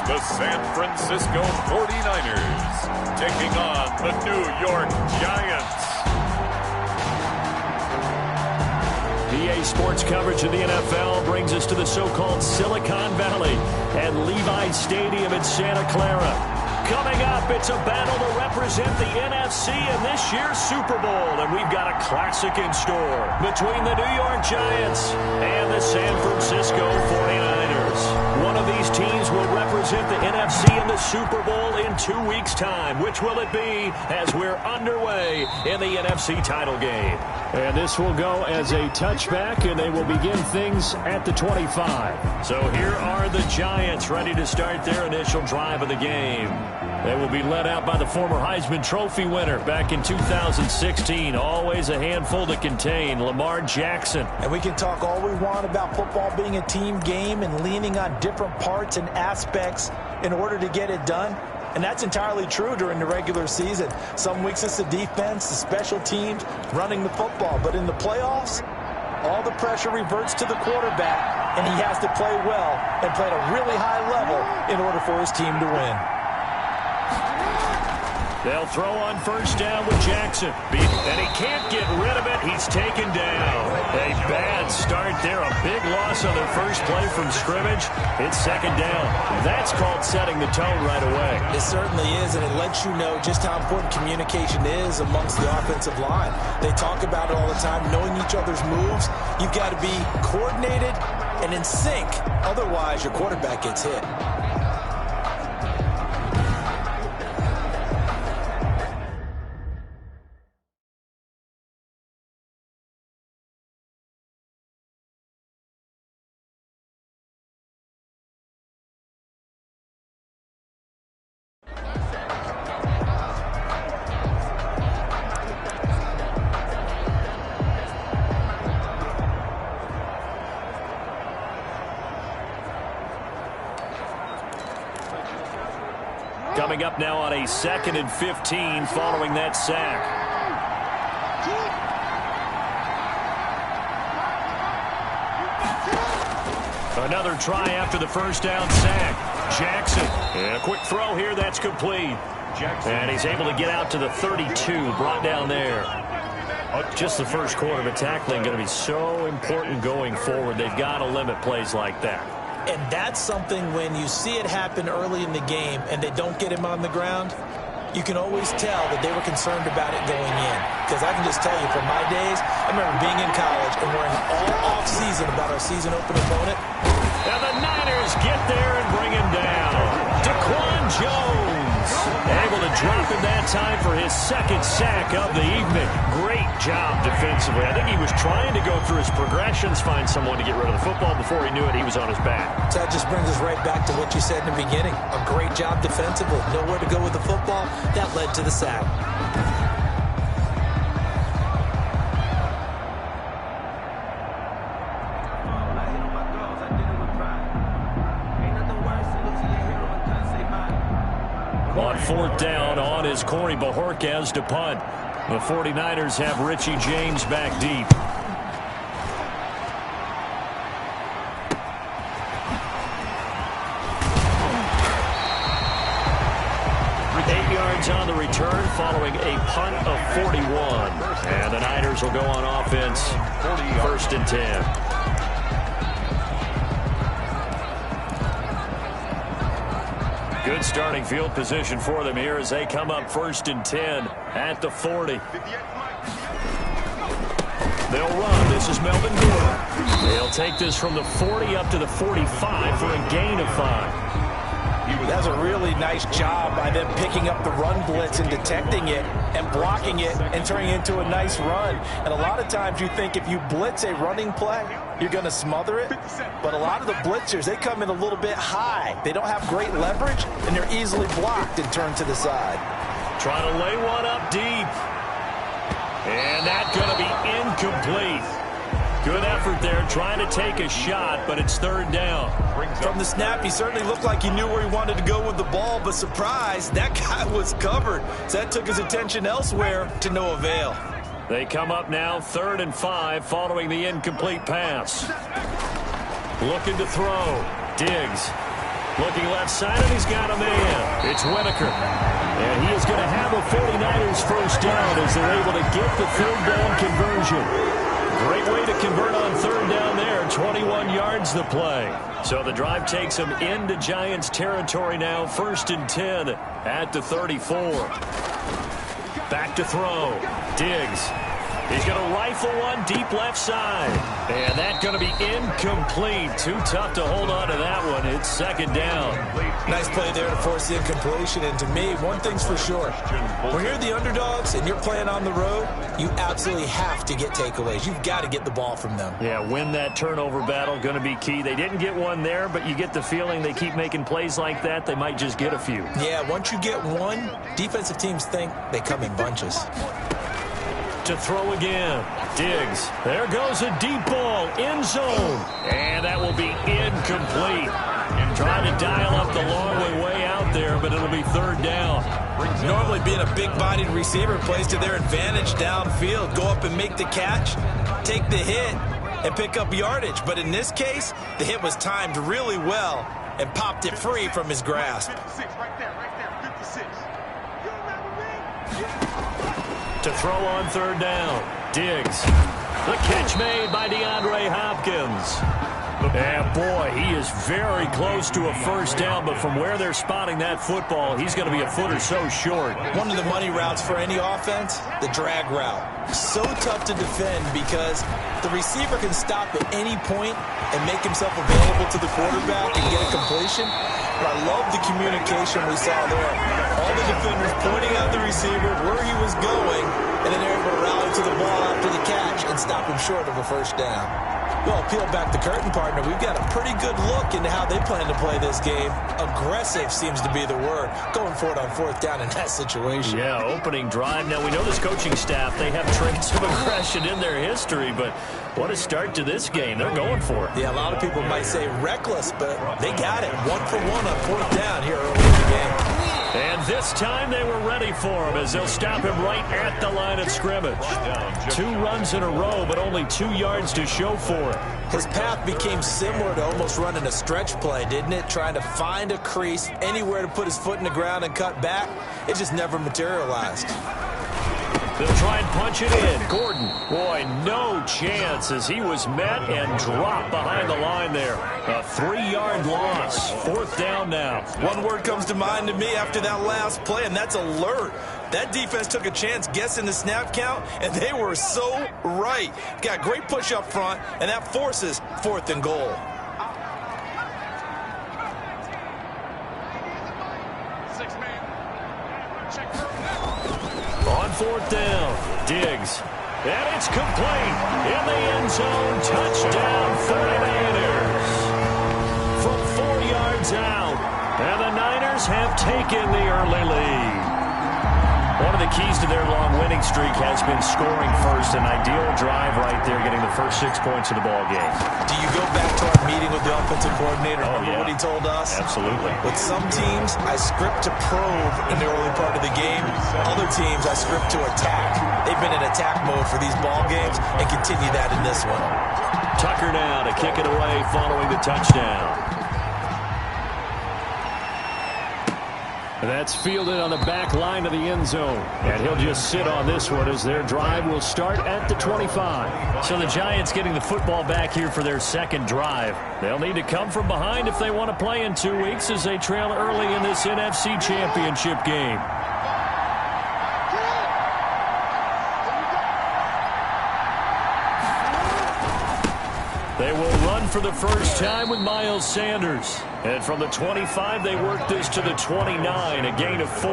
the San Francisco 49ers, taking on the New York Giants. PA Sports coverage of the NFL brings us to the so-called Silicon Valley at Levi Stadium in Santa Clara. Coming up, it's a battle to represent the NFC in this year's Super Bowl, and we've got a classic in store between the New York Giants and the San Francisco 49ers. One of these teams will represent the NFC in the Super Bowl in 2 weeks' time. Which will it be as we're underway in the NFC title game? And this will go as a touchback, and they will begin things at the 25. So here are the Giants ready to start their initial drive of the game. They will be led out by the former Heisman Trophy winner back in 2016. Always a handful to contain, Lamar Jackson. And we can talk all we want about football being a team game and leaning on different parts and aspects in order to get it done. And that's entirely true during the regular season. Some weeks it's the defense, the special teams, running the football. But in the playoffs, all the pressure reverts to the quarterback, and he has to play well and play at a really high level in order for his team to win. They'll throw on first down with Jackson. And he can't get rid of it. He's taken down. A bad start there. A big loss on their first play from scrimmage. It's second down. That's called setting the tone right away. It certainly is, and it lets you know just how important communication is amongst the offensive line. They talk about it all the time, knowing each other's moves. You've got to be coordinated and in sync. Otherwise, your quarterback gets hit. Coming up now on a 2nd and 15 following that sack. Another try after the first down sack. Jackson. And a quick throw here. That's complete. And he's able to get out to the 32. Brought down there. Just the first quarter, but tackling going to be so important going forward. They've got to limit plays like that. And that's something when you see it happen early in the game and they don't get him on the ground, you can always tell that they were concerned about it going in. Because I can just tell you, from my days, I remember being in college and worrying all off-season about our season-opening opponent. Now the Niners get there and bring him down. Daquan Jones able to drop him that time for his second sack of the evening. Great job defensively. I think he was trying to go through his progressions, find someone to get rid of the football. Before he knew it, he was on his back. So that just brings us right back to what you said in the beginning. A great job defensively. Nowhere to go with the football. That led to the sack. On fourth down, on is Corey Bojorquez to punt. The 49ers have Richie James back deep. On the return following a punt of 41. And the Niners will go on offense. 1st and 10. Good starting field position for them here as they come up 1st and 10 at the 40. They'll run. This is Melvin Gordon. They'll take this from the 40 up to the 45 for a gain of 5. That's a really nice job by them picking up the run blitz and detecting it and blocking it and turning it into a nice run. And a lot of times you think if you blitz a running play, you're going to smother it. But a lot of the blitzers, they come in a little bit high. They don't have great leverage, and they're easily blocked and turned to the side. Trying to lay one up deep. And that's going to be incomplete. Good effort there, trying to take a shot, but it's 3rd down. From the snap, he certainly looked like he knew where he wanted to go with the ball, but surprise, that guy was covered. So that took his attention elsewhere to no avail. They come up now 3rd and 5 following the incomplete pass. Looking to throw. Diggs. Looking left side, and he's got a man. It's Whitaker. And he is going to have a 49ers first down as they're able to get the third down conversion. Great way to convert on third down there. 21 yards the play. So the drive takes them into Giants territory now. 1st and 10 at the 34. Back to throw. Diggs. He's going to rifle one deep left side. And that's going to be incomplete. Too tough to hold on to that one. It's 2nd down. Nice play there to force the incompletion. And to me, one thing's for sure. When you're the underdogs and you're playing on the road, you absolutely have to get takeaways. You've got to get the ball from them. Yeah, win that turnover battle, going to be key. They didn't get one there, but you get the feeling they keep making plays like that, they might just get a few. Yeah, once you get one, defensive teams think they come in bunches. To throw again. Diggs. There goes a deep ball. End zone. And that will be incomplete. Trying to dial up the long way out there, but it'll be 3rd down. Normally being a big-bodied receiver plays to their advantage downfield. Go up and make the catch, take the hit, and pick up yardage. But in this case, the hit was timed really well and popped it free from his grasp. To throw on 3rd down. Diggs. The catch made by DeAndre Hopkins. And boy, he is very close to a first down, but from where they're spotting that football, he's going to be a foot or so short. One of the money routes for any offense, the drag route. So tough to defend because the receiver can stop at any point and make himself available to the quarterback and get a completion. But I love the communication we saw there. All the defenders pointing at the receiver where he was going, and then they're able to rally to the ball after the catch and stop him short of a first down. Well, peel back the curtain, partner. We've got a pretty good look into how they plan to play this game. Aggressive seems to be the word. Going for it on 4th down in that situation. Yeah, opening drive. Now, we know this coaching staff, they have traits of aggression in their history, but what a start to this game. They're going for it. Yeah, a lot of people might say reckless, but they got it. 1 for 1 on 4th down here early in the game. And this time they were ready for him as they'll stop him right at the line of scrimmage. 2 runs in a row, but only 2 yards to show for it. His path became similar to almost running a stretch play, didn't it? Trying to find a crease, anywhere to put his foot in the ground and cut back. It just never materialized. They'll try and punch it in. Gordon, boy, no chance as he was met and dropped behind the line there. A 3-yard loss. 4th down now. One word comes to mind to me after that last play, and that's alert. That defense took a chance guessing the snap count, and they were so right. Got great push up front, and that forces 4th and goal. On 4th down, Diggs. And it's complete. In the end zone, touchdown 49ers. From 4 yards out. And the Niners have taken the early lead. One of the keys to their long winning streak has been scoring first. An ideal drive right there, getting the first 6 points of the ball game. Do you go back to our meeting with the offensive coordinator? Remember what he told us? Absolutely. With some teams, I script to probe in the early part of the game. Other teams, I script to attack. They've been in attack mode for these ball games and continue that in this one. Tucker now to kick it away following the touchdown. That's fielded on the back line of the end zone. And he'll just sit on this one as their drive will start at the 25. So the Giants getting the football back here for their 2nd drive. They'll need to come from behind if they want to play in 2 weeks as they trail early in this NFC Championship game. They will run for the first time with Miles Sanders. And from the 25, they work this to the 29, a gain of 4.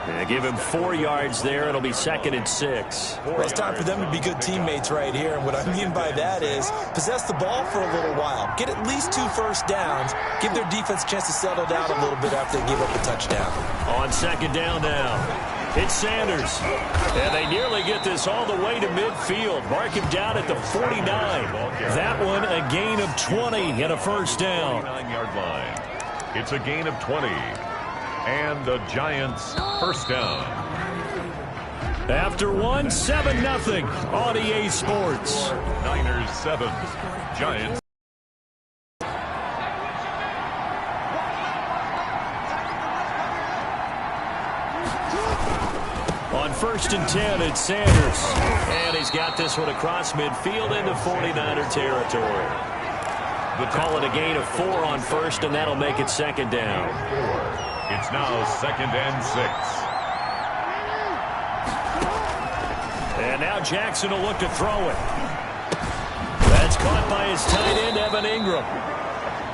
They give him 4 yards there. It'll be 2nd and 6. Well, it's time for them to be good teammates right here. And what I mean by that is possess the ball for a little while. Get at least 2 first downs. Give their defense a chance to settle down a little bit after they give up a touchdown. On 2nd down now. It's Sanders. And they nearly get this all the way to midfield. Mark him down at the 49. That one a gain of 20 and a first down. 9-yard line. It's a gain of 20. And the Giants first down. After one, 7-0 on EA Sports. Niners 7. Giants. On 1st and 10, it's Sanders. And he's got this one across midfield into 49er territory. We'll call it a gain of 4 on 1st, and that'll make it 2nd down. It's now 2nd and 6. And now Jackson will look to throw it. That's caught by his tight end, Evan Ingram.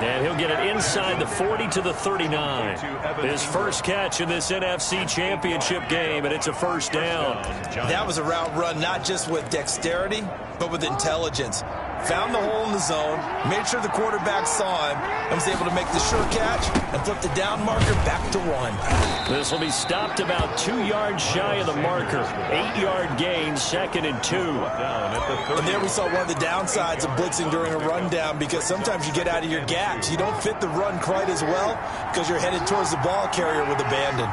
And he'll get it inside the 40 to the 39. His first catch in this NFC Championship game, and it's a 1st down. That was a route run not just with dexterity, but with intelligence. Found the hole in the zone, made sure the quarterback saw him, and was able to make the sure catch and flip the down marker back to 1. This will be stopped about 2 yards shy of the marker. 8-yard gain, 2nd and 2. And there we saw one of the downsides of blitzing during a rundown, because sometimes you get out of your gaps. You don't fit the run quite as well because you're headed towards the ball carrier with abandon.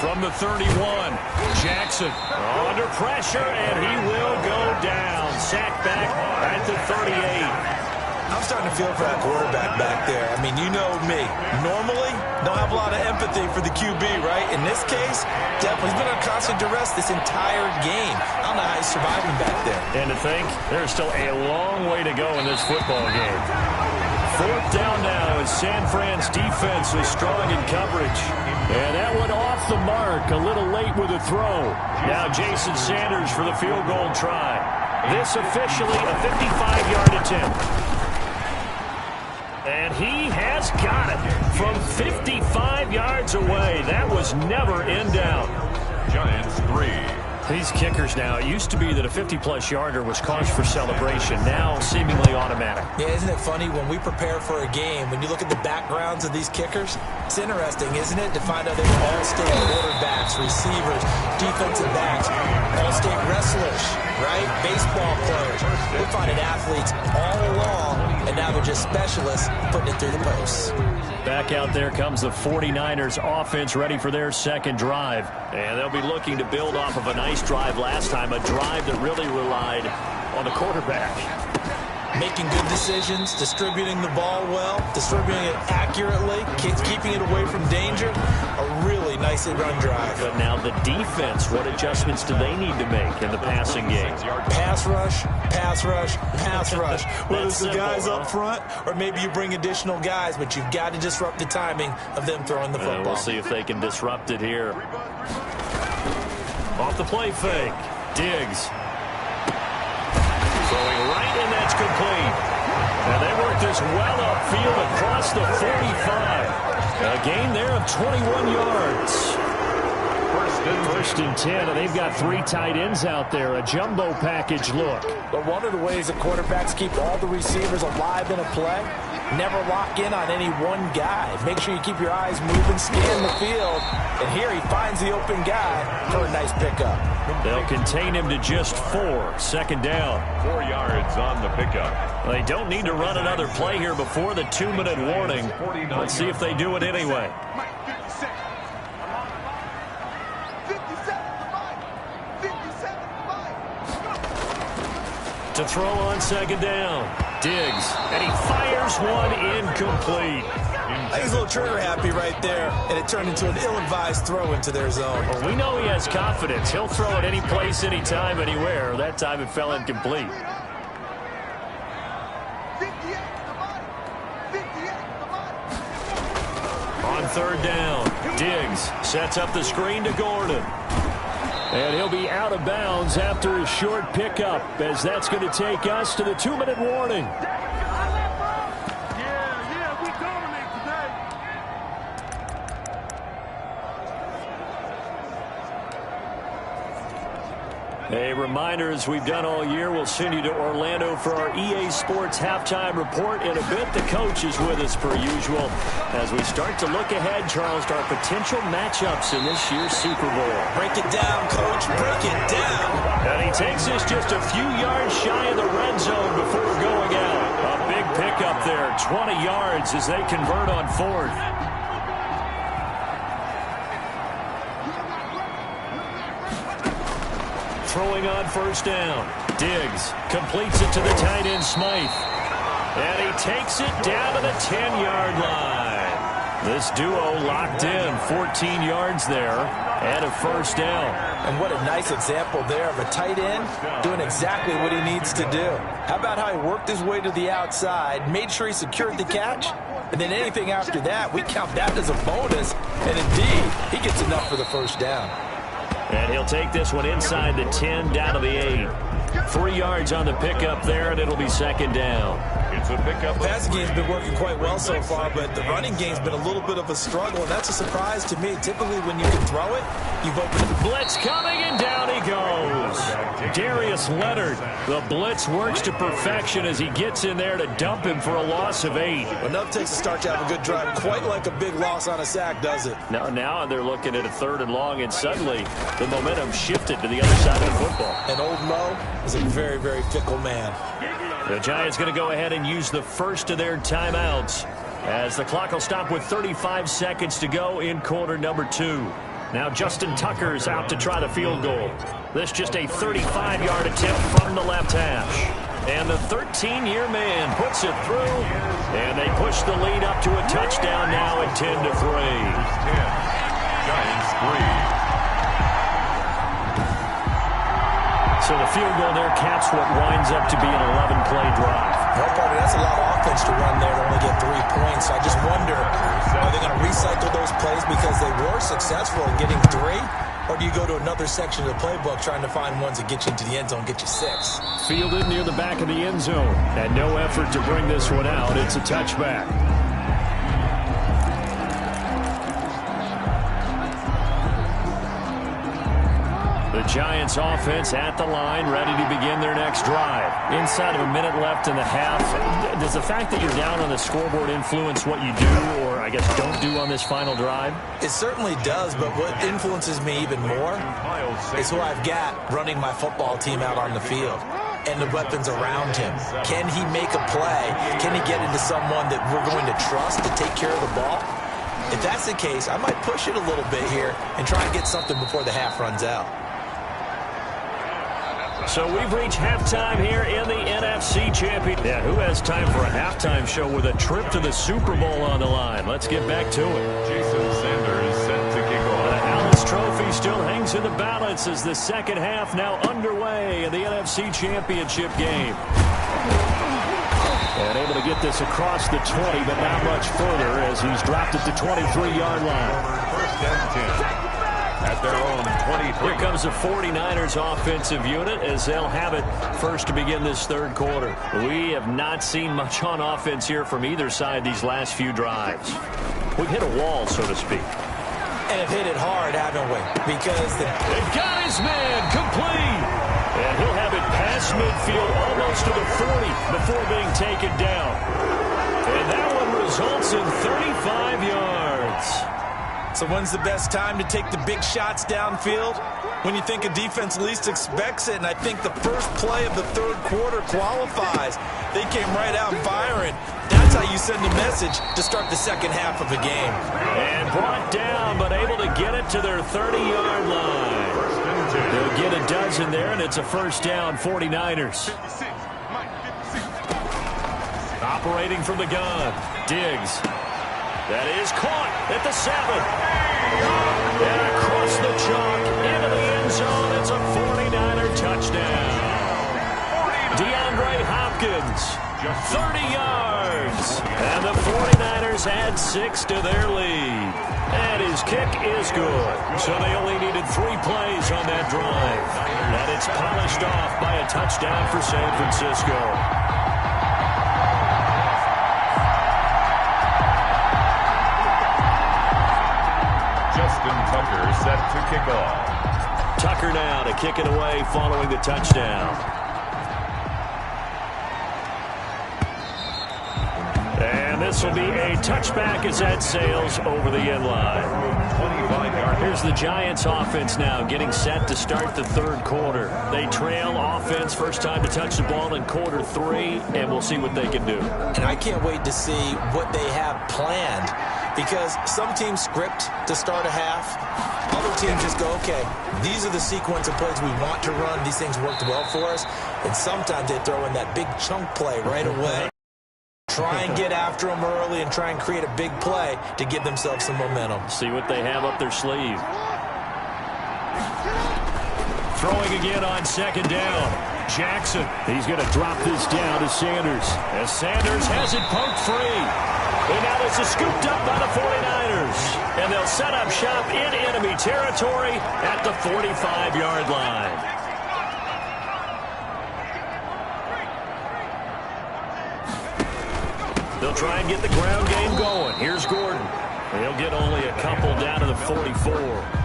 From the 31, Jackson under pressure, and he will go down. Sacked back at the 38. I'm starting to feel for that quarterback back there. I mean, you know me. Normally, don't have a lot of empathy for the QB, right? In this case, definitely. He's been under constant duress this entire game. I don't know how he's surviving back there. And to think, there's still a long way to go in this football game. 4th down now as San Fran's defense is strong in coverage. And that one off the mark, a little late with a throw. Now Jason Sanders for the field goal try. This officially a 55-yard attempt. And he has got it from 55 yards away. That was never in doubt. Giants 3. These kickers now, it used to be that a 50-plus yarder was cause for celebration. Now seemingly automatic. Yeah, isn't it funny when we prepare for a game, when you look at the backgrounds of these kickers, it's interesting, isn't it, to find out they were all-state quarterbacks, receivers, defensive backs, all-state wrestlers, right? Baseball players. We're finding athletes all along, and now they're just specialists putting it through the posts. Back out there comes the 49ers offense ready for their 2nd drive. And they'll be looking to build off of a nice drive last time, a drive that really relied on the quarterback. Making good decisions, distributing the ball well, distributing it accurately, keeping it away from danger. A really nice run drive. But now the defense, what adjustments do they need to make in the passing game? Pass rush, pass rush, pass rush. Whether it's the guys up front or maybe you bring additional guys, but you've got to disrupt the timing of them throwing the football. We'll see if they can disrupt it here. Off the play fake. Diggs. Throwing right, and that's complete. And they work this well upfield across the 45. A gain there of 21 yards. First and 10, and they've got 3 tight ends out there. A jumbo package look. But one of the ways that quarterbacks keep all the receivers alive in a play, never lock in on any one guy. Make sure you keep your eyes moving, scan the field. And here he finds the open guy for a nice pickup. They'll contain him to just 4. 2nd down. 4 yards on the pickup. They don't need to run another play here before the 2-minute warning. Let's see if they do it anyway. To throw on 2nd down. Diggs, and he fires one incomplete. I think he's a little trigger happy right there, and it turned into an ill-advised throw into their zone. Well, we know he has confidence. He'll throw it any place, anytime, anywhere. That time it fell incomplete. On 3rd down, Diggs sets up the screen to Gordon. And he'll be out of bounds after a short pickup, as that's going to take us to the 2-minute warning. A reminder, as we've done all year, we'll send you to Orlando for our EA Sports halftime report. In a bit, the coach is with us per usual as we start to look ahead, Charles, to our potential matchups in this year's Super Bowl. Break it down, coach. Break it down. And he takes us just a few yards shy of the red zone before going out. A big pickup there, 20 yards as they convert on 4th. Throwing on 1st down. Diggs completes it to the tight end, Smythe. And he takes it down to the 10-yard line. This duo locked in, 14 yards there, and a first down. And what a nice example there of a tight end doing exactly what he needs to do. How about how he worked his way to the outside, made sure he secured the catch, and then anything after that, we count that as a bonus. And indeed, he gets enough for the first down. And he'll take this one inside the 10, down to the 8. 3 yards on the pickup there, and it'll be second down. It's a pickup. The passing game's been working quite well so far, but the running game's been a little bit of a struggle, and that's a surprise to me. Typically, when you can throw it, you've opened it. Blitz coming, and down he goes. Darius Leonard. The blitz works to perfection as he gets in there to dump him for a loss of 8. Enough takes to start to have a good drive, quite like a big loss on a sack, does it? Now they're looking at a 3rd and long, and suddenly the momentum shifted to the other side of the football. And Old Mo is a very, very fickle man. The Giants going to go ahead and use the first of their timeouts as the clock will stop with 35 seconds to go in quarter number 2. Now Justin Tucker's out to try the field goal. This just a 35-yard attempt from the left hash. And the 13-year man puts it through, and they push the lead up to a touchdown now at 10-3. Giants 3. So the field goal there caps what winds up to be an 11-play drive. Well, partner, that's a lot of offense to run there to only get 3 points. So I just wonder, are they going to recycle those plays because they were successful in getting 3? Or do you go to another section of the playbook trying to find ones that get you into the end zone, get you 6? Fielded near the back of the end zone. And no effort to bring this one out. It's a touchback. The Giants offense at the line, ready to begin their next drive. Inside of a minute left in the half, does the fact that you're down on the scoreboard influence what you do, or I guess don't do on this final drive? It certainly does, but what influences me even more is who I've got running my football team out on the field and the weapons around him. Can he make a play? Can he get into someone that we're going to trust to take care of the ball? If that's the case, I might push it a little bit here and try and get something before the half runs out. So we've reached halftime here in the NFC Championship. Yeah, who has time for a halftime show with a trip to the Super Bowl on the line? Let's get back to it. Jason Sanders set to kick off. The Alice Trophy still hangs in the balance as the second half now underway in the NFC Championship game. And able to get this across the 20, but not much further as he's dropped at the 23-yard line. First and 10. At their own 23. Here comes the 49ers offensive unit as they'll have it first to begin this third quarter. We have not seen much on offense here from either side these last few drives. We've hit a wall, so to speak. And have hit it hard, haven't we? Because they've got his man complete. And he'll have it past midfield almost to the 40 before being taken down. And that one results in 35 yards. So when's the best time to take the big shots downfield? When you think a defense least expects it, and I think the first play of the third quarter qualifies. They came right out firing. That's how you send a message to start the second half of a game. And brought down, but able to get it to their 30-yard line. They'll get a dozen there, and it's a first down, 49ers. Operating from the gun, Diggs. That is caught at the 7. And across the chalk into the end zone. It's a 49er touchdown. DeAndre Hopkins, 30 yards. And the 49ers add 6 to their lead. And his kick is good. So they only needed 3 plays on that drive. And it's polished off by a touchdown for San Francisco. Tucker set to kick off. Tucker now to kick it away following the touchdown. And this will be a touchback as that sails over the end line. 25-yard. Here's the Giants offense now getting set to start the third quarter. They trail offense, first time to touch the ball in quarter 3, and we'll see what they can do. And I can't wait to see what they have planned. Because some teams script to start a half. Other teams just go, okay, these are the sequence of plays we want to run. These things worked well for us. And sometimes they throw in that big chunk play right away. Try and get after them early and try and create a big play to give themselves some momentum. See what they have up their sleeve. Throwing again on second down. Jackson, he's going to drop this down to Sanders. As Sanders has it poked free. And now this is scooped up by the 49ers. And they'll set up shop in enemy territory at the 45-yard line. They'll try and get the ground game going. Here's Gordon. He'll get only a couple down to the 44.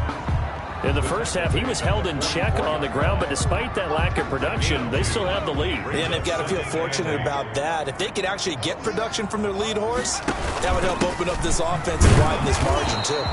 In the first half, he was held in check on the ground, but despite that lack of production, they still have the lead. And they've got to feel fortunate about that. If they could actually get production from their lead horse, that would help open up this offense and widen this margin, too.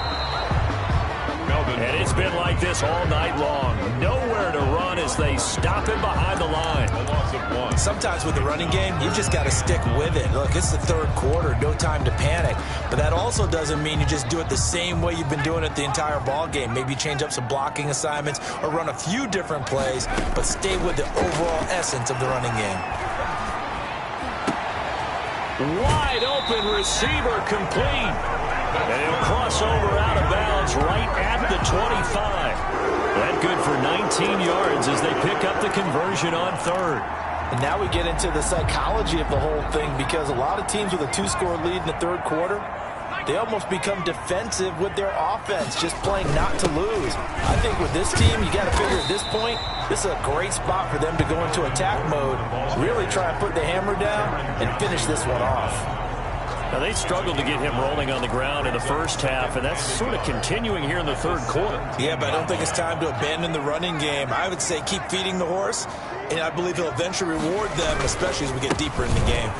And it's been like this all night long. Nowhere to run as they stop him behind the line. A loss of 1. Sometimes with the running game, you've just got to stick with it. Look, it's the third quarter, no time to panic. But that also doesn't mean you just do it the same way you've been doing it the entire ball game. Maybe change up some blocking assignments or run a few different plays, but stay with the overall essence of the running game. Wide open receiver complete. And he'll cross over out of bounds right at the 25. That good for 19 yards as they pick up the conversion on third. And now we get into the psychology of the whole thing, because a lot of teams with a two-score lead in the third quarter, they almost become defensive with their offense, just playing not to lose. I think with this team, you got to figure at this point, this is a great spot for them to go into attack mode, really try and put the hammer down and finish this one off. Now, they struggled to get him rolling on the ground in the first half, and that's sort of continuing here in the third quarter. Yeah, but I don't think it's time to abandon the running game. I would say keep feeding the horse, and I believe he'll eventually reward them, especially as we get deeper in the game.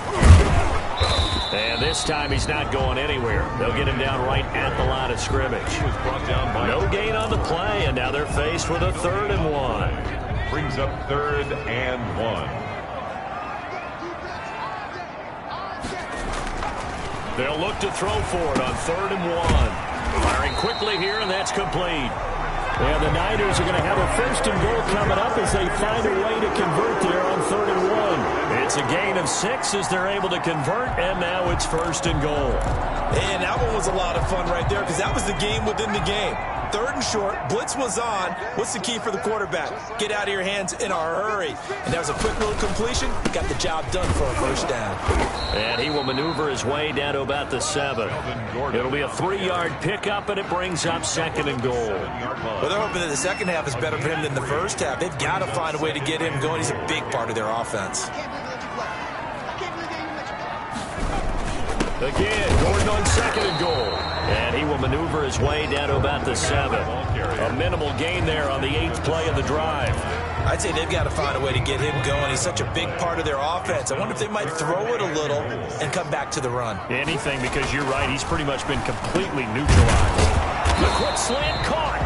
And this time he's not going anywhere. They'll get him down right at the line of scrimmage. No gain on the play, and now they're faced with a 3rd and 1. Brings up 3rd and 1. They'll look to throw for it on 3rd and 1. Firing quickly here, and that's complete. And the Niners are going to have a 1st and goal coming up as they find a way to convert there on 3rd and 1. It's a gain of 6 as they're able to convert, and now it's 1st and goal. And that one was a lot of fun right there, because that was the game within the game. 3rd and short, blitz was on. What's the key for the quarterback? Get out of your hands in a hurry. And that was a quick little completion. Got the job done for a 1st down. And he will maneuver his way down to about the 7. It'll be a 3-yard pickup, and it brings up 2nd and goal. Well, they're hoping that the second half is better for him than the first half. They've got to find a way to get him going. He's a big part of their offense. Again, Gordon on 2nd and goal. And he will maneuver his way down to about the 7. A minimal gain there on the 8th play of the drive. I'd say they've got to find a way to get him going. He's such a big part of their offense. I wonder if they might throw it a little and come back to the run. Anything, because you're right, he's pretty much been completely neutralized. The quick slant caught.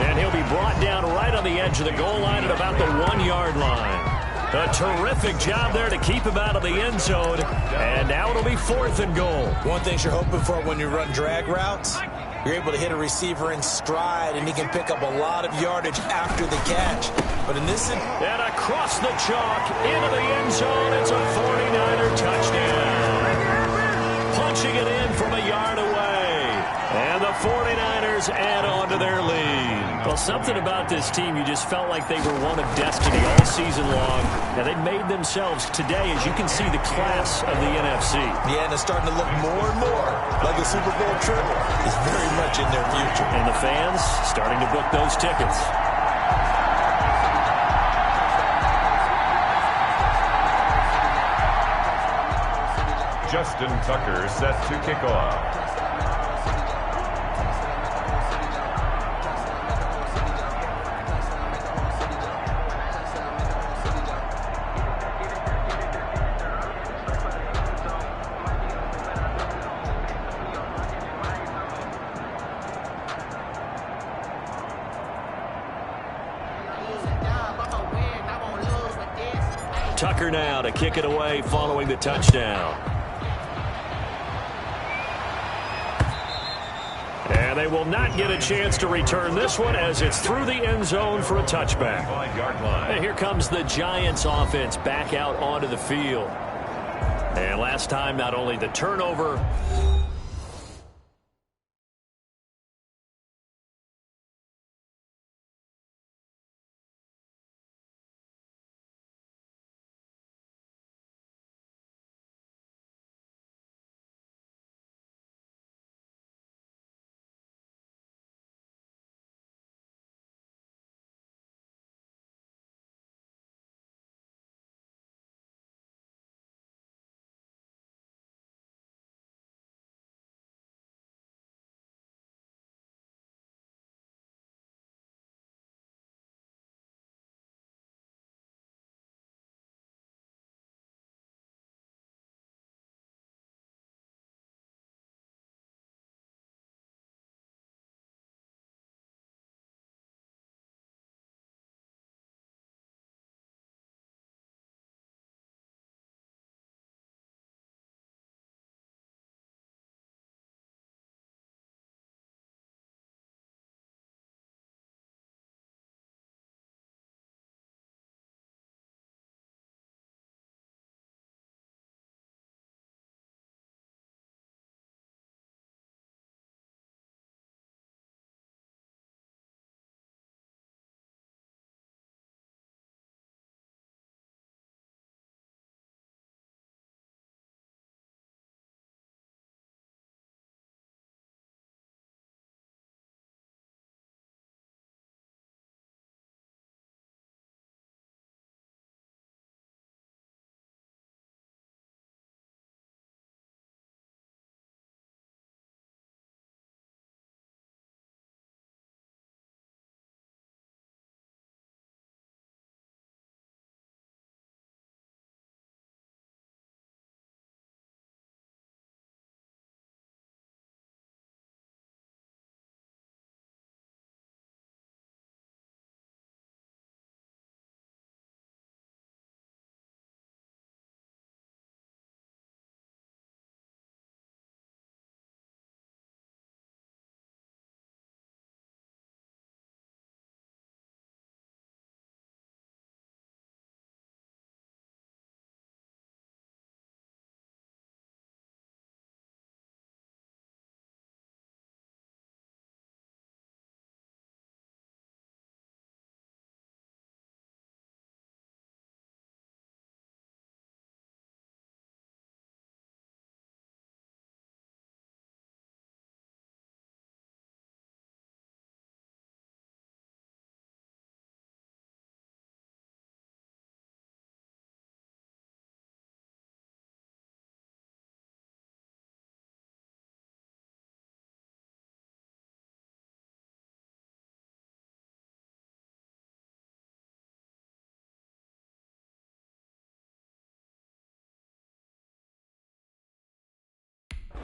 And he'll be brought down right on the edge of the goal line at about the 1-yard line. A terrific job there to keep him out of the end zone. And now it'll be 4th and goal. One thing you're hoping for when you run drag routes, you're able to hit a receiver in stride, and he can pick up a lot of yardage after the catch. But in this... And across the chalk, into the end zone, it's a 49er touchdown. Punching it in from a yard away. And the 49ers add on to their lead. Well, something about this team, you just felt like they were one of destiny all season long. Now, they made themselves today, as you can see, the class of the NFC. Yeah, and it's starting to look more and more like a Super Bowl trip is very much in their future. And the fans starting to book those tickets. Justin Tucker set to kick off. Tucker now to kick it away following the touchdown. And they will not get a chance to return this one as it's through the end zone for a touchback. 5-yard line. And here comes the Giants offense back out onto the field. And last time, not only the turnover,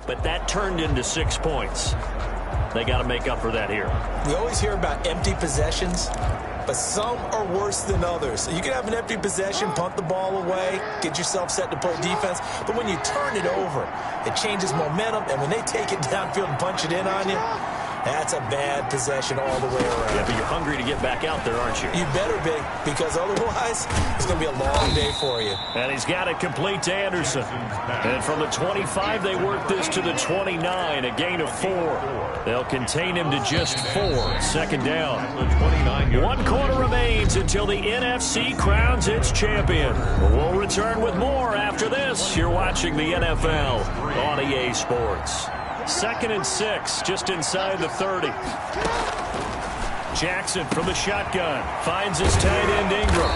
but that turned into 6 points. They got to make up for that here. We always hear about empty possessions, but some are worse than others. You can have an empty possession, punt the ball away, get yourself set to play defense, but when you turn it over, it changes momentum, and when they take it downfield and punch it in on you, that's a bad possession all the way around. Yeah, but you're hungry to get back out there, aren't you? You better be, because otherwise, it's going to be a long day for you. And he's got it complete to Anderson. And from the 25, they work this to the 29, a gain of 4. They'll contain him to just 4. Second down. 1 quarter remains until the NFC crowns its champion. We'll return with more after this. You're watching the NFL on EA Sports. 2nd and 6, just inside the 30. Jackson from the shotgun finds his tight end Ingram.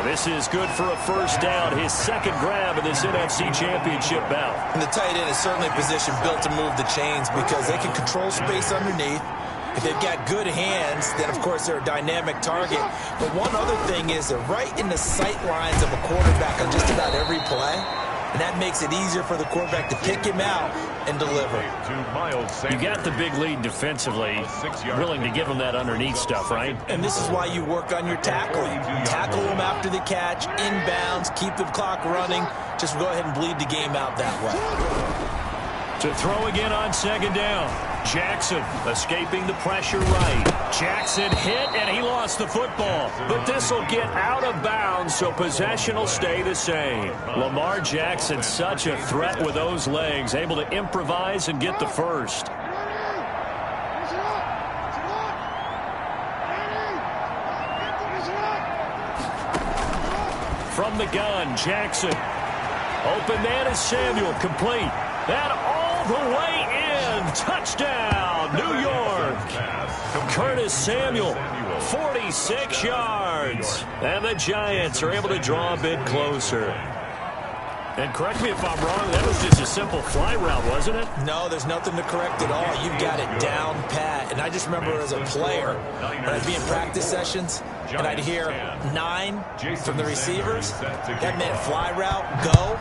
And this is good for a first down, his second grab of this NFC Championship bout. And the tight end is certainly a position built to move the chains because they can control space underneath. If they've got good hands, then, of course, they're a dynamic target. But one other thing is they're right in the sight lines of a quarterback on just about every play. And that makes it easier for the quarterback to pick him out and deliver. You got the big lead defensively, willing to give him that underneath stuff, right? And this is why you work on your tackling. Tackle him after the catch, inbounds, keep the clock running. Just go ahead and bleed the game out that way. To throw again on second down. Jackson escaping the pressure right. Jackson hit, and he lost the football. But this will get out of bounds, so possession will stay the same. Lamar Jackson, such a threat with those legs, able to improvise and get the first. From the gun, Jackson. Open man is Samuel, complete. And all the way in. Touchdown, New York. Curtis Samuel, 46 yards. And the Giants are able to draw a bit closer. And correct me if I'm wrong, that was just a simple fly route, wasn't it? No, there's nothing to correct at all. You've got it down pat. And I just remember as a player, when I'd be in practice sessions, and I'd hear 9 from the receivers. That meant fly route, go.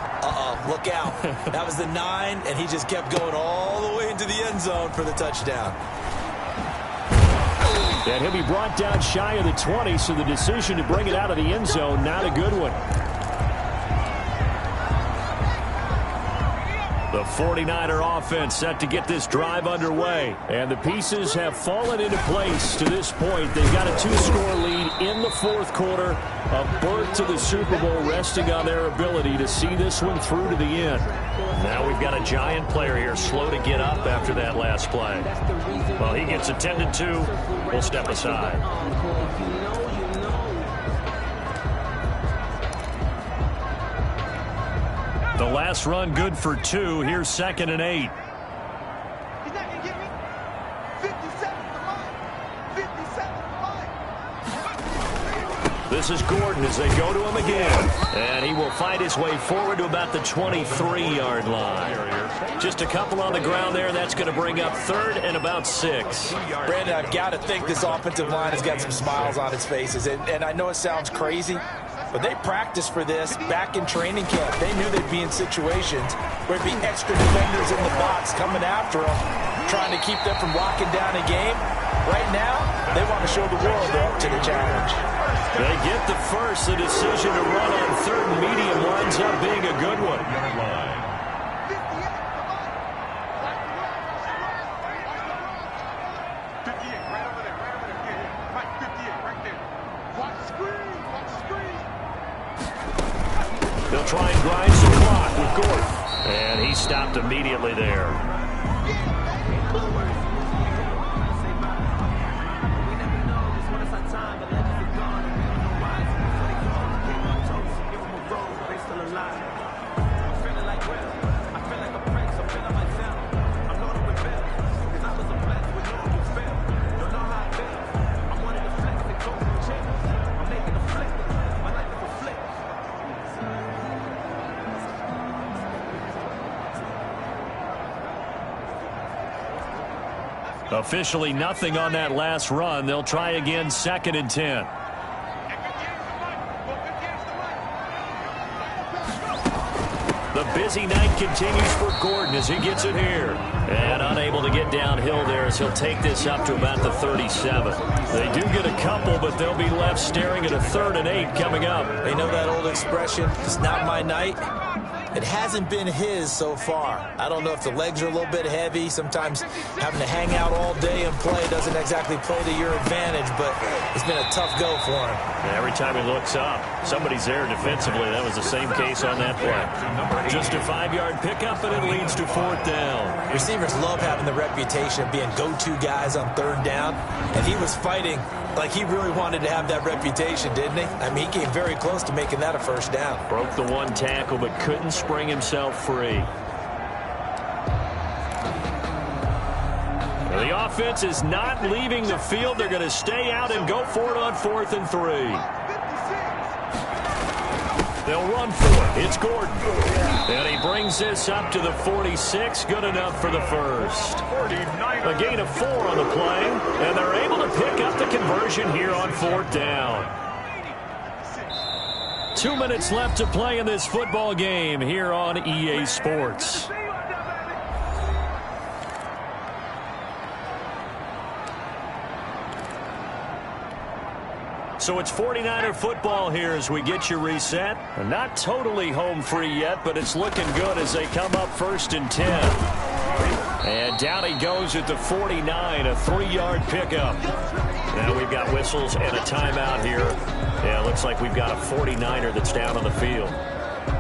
Look out. That was the 9, and he just kept going all the way into the end zone for the touchdown. And he'll be brought down shy of the 20, so the decision to bring it out of the end zone, not a good one. The 49er offense set to get this drive underway. And the pieces have fallen into place to this point. They've got a 2-score lead in the fourth quarter. A berth to the Super Bowl resting on their ability to see this one through to the end. Now we've got a Giant player here slow to get up after that last play. Well, he gets attended to. We'll step aside. The last run good for 2. Here's 2nd and 8. He's not going to get me. 57 to line. 57 to line. This is Gordon as they go to him again. And he will fight his way forward to about the 23-yard line. Just a couple on the ground there. That's going to bring up 3rd and about 6. Brandon, I've got to think this offensive line has got some smiles on its faces. And I know it sounds crazy, but they practiced for this back in training camp. They knew they'd be in situations where there'd be extra defenders in the box coming after them, trying to keep them from locking down a game. Right now, they want to show the world they're up to the challenge. They get the first. The decision to run on 3rd and medium winds up being a good one. They'll try and grind some clock with Gordon. And he stopped immediately there. Officially nothing on that last run. They'll try again 2nd and 10. The busy night continues for Gordon as he gets it here. And unable to get downhill there as he'll take this up to about the 37. They do get a couple, but they'll be left staring at a 3rd and 8 coming up. They know that old expression, it's not my night. It hasn't been his so far. I don't know if the legs are a little bit heavy. Sometimes having to hang out all day and play doesn't exactly play to your advantage, but it's been a tough go for him. Every time he looks up, somebody's there defensively. That was the same case on that play. Just a 5-yard pickup, and it leads to 4th down. Receivers love having the reputation of being go-to guys on 3rd down, and he was fighting like he really wanted to have that reputation, didn't he? I mean, he came very close to making that a 1st down. Broke the 1 tackle, but couldn't spring himself free. The offense is not leaving the field. They're going to stay out and go for it on 4th and 3. They'll run for it. It's Gordon. And he brings this up to the 46. Good enough for the first. A gain of 4 on the play. And they're able to pick up the conversion here on 4th down. 2 minutes left to play in this football game here on EA Sports. So it's 49er football here as we get you reset. Not totally home free yet, but it's looking good as they come up 1st and 10. And down he goes at the 49, a 3-yard pickup. Now we've got whistles and a timeout here. Yeah, it looks like we've got a 49er that's down on the field.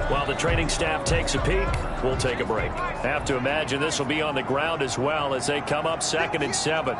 While the training staff takes a peek, we'll take a break. Have to imagine this will be on the ground as well as they come up 2nd and 7.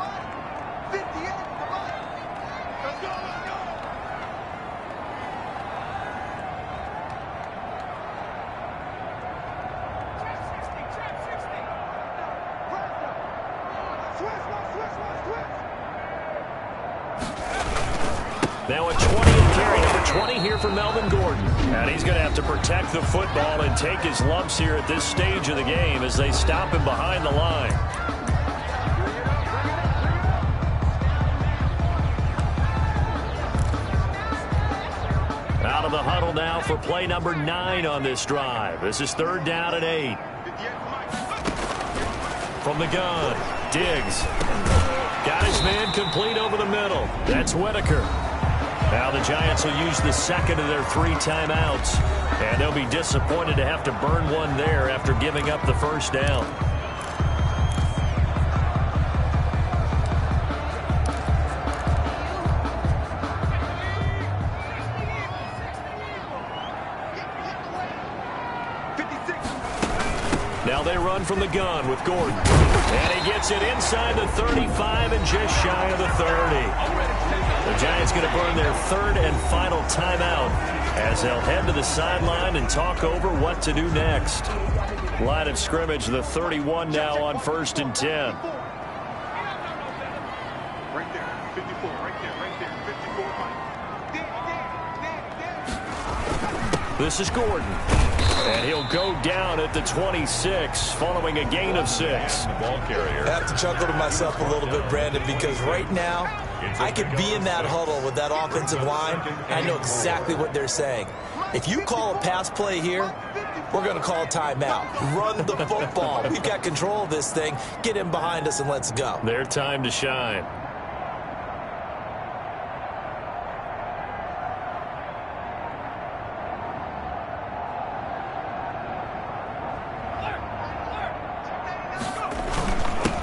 Now a 20 and carry, number 20 here for Melvin Gordon. And he's going to have to protect the football and take his lumps here at this stage of the game as they stop him behind the line. Out of the huddle now for play number 9 on this drive. This is 3rd down and 8. From the gun, Diggs. Got his man complete over the middle. That's Whitaker. Now the Giants will use the 2nd of their 3 timeouts. And they'll be disappointed to have to burn one there after giving up the 1st down. Now they run from the gun with Gordon. And he gets it inside the 35 and just shy of the 30. The Giants going to burn their 3rd and final timeout as they'll head to the sideline and talk over what to do next. Line of scrimmage, the 31 now on 1st and 10. Right there, 54, right there, 54. This is Gordon. And he'll go down at the 26 following a gain of 6. I have to chuckle to myself a little bit, Brandon, because right now I could be in that huddle with that offensive line. I know exactly what they're saying. If you call a pass play here, we're going to call a timeout. Run the football. We've got control of this thing. Get in behind us and let's go. Their time to shine.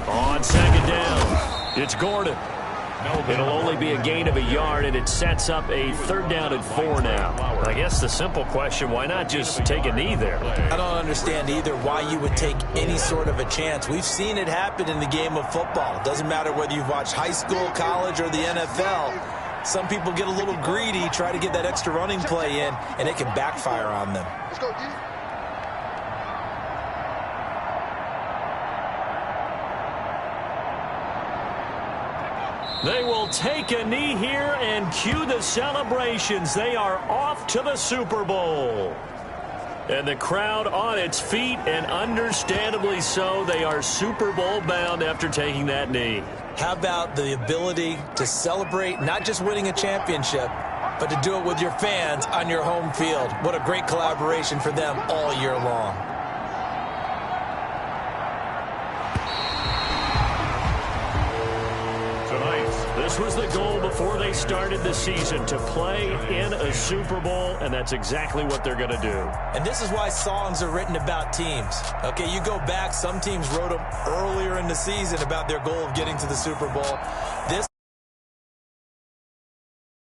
On 2nd down, it's Gordon. It'll only be a gain of a yard, and it sets up a 3rd down and 4 now. I guess the simple question, why not just take a knee there? I don't understand either why you would take any sort of a chance. We've seen it happen in the game of football. It doesn't matter whether you've watched high school, college, or the NFL. Some people get a little greedy, try to get that extra running play in, and it can backfire on them. Let's go, D. They will take a knee here and cue the celebrations. They are off to the Super Bowl. And the crowd on its feet, and understandably so. They are Super Bowl bound after taking that knee. How about the ability to celebrate not just winning a championship, but to do it with your fans on your home field? What a great collaboration for them all year long. This was the goal before they started the season, to play in a Super Bowl, and that's exactly what they're going to do. And this is why songs are written about teams. Okay, you go back, some teams wrote them earlier in the season about their goal of getting to the Super Bowl. This